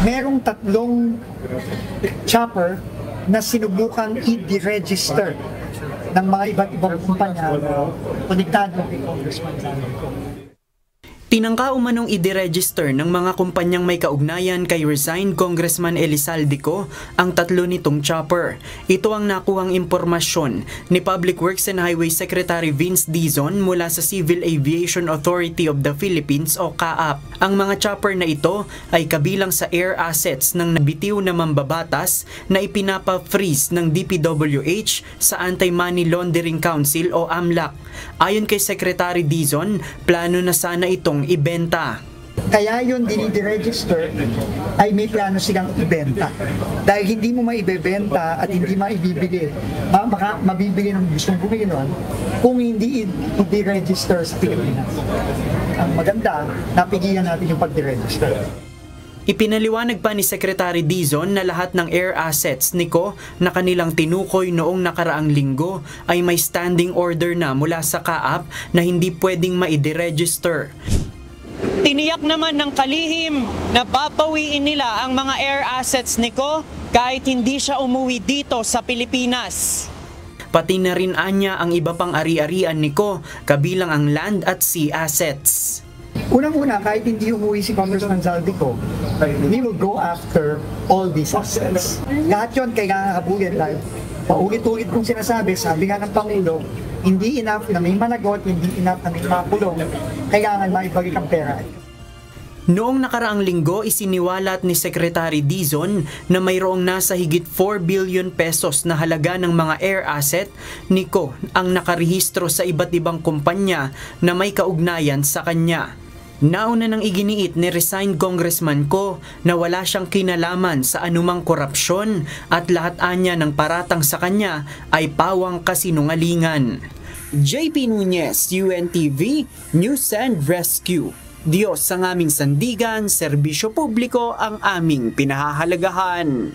merong tatlong chopper na sinubukang i-deregister ng mga iba't ibang kumpanya na konektado kay Congressman Zaldico. Tinangka umanong i-deregister ng mga kumpanyang may kaugnayan kay resigned Congressman Elizaldico ang tatlo nitong chopper. Ito ang nakuhang impormasyon ni Public Works and Highway Secretary Vince Dizon mula sa Civil Aviation Authority of the Philippines o CAAP. Ang mga chopper na ito ay kabilang sa air assets ng nabitiw na mambabatas na ipinapa-freeze ng DPWH sa Anti-Money Laundering Council o AMLAC. Ayon kay Secretary Dizon, plano na sana itong ibenta. Kaya yun diniregister ay may plano silang ibenta. Dahil hindi mo maibebenta at hindi maibibili, mabibili ng gustong bumili nun kung hindi i-register sa Pilipinas. Ang maganda, napigilan natin yung pag-register. Ipinaliwanag pa ni Secretary Dizon na lahat ng air assets ni COO na kanilang tinukoy noong nakaraang linggo ay may standing order na mula sa CAAP na hindi pwedeng maideregister. Tiniyak naman ng kalihim na papawiin nila ang mga air assets ni COO kahit hindi siya umuwi dito sa Pilipinas. Pati na rin anya ang iba pang ari-arian ni COO kabilang ang land at sea assets. Unang-una, kahit hindi umuwi si Congressman Zaldico, we will go after all these assets. Lahat yun kailangan habulin dahil paulit-ulit kong sinasabi, sabi nga ng Pangulo, hindi enough na may managot, hindi enough na may mapulong, kailangan maibalik ang pera. Noong nakaraang linggo, isiniwalat ni Secretary Dizon na mayroong nasa higit 4 billion pesos na halaga ng mga air asset ni COO ang nakarehistro sa iba't ibang kumpanya na may kaugnayan sa kanya. Nauna nang iginiit ni resigned Congressman COO na wala siyang kinalaman sa anumang korupsyon at lahat anya ng paratang sa kanya ay pawang kasinungalingan. JP Nunez, UNTV, News and Rescue. Diyos ang aming sandigan, serbisyo publiko ang aming pinahahalagahan.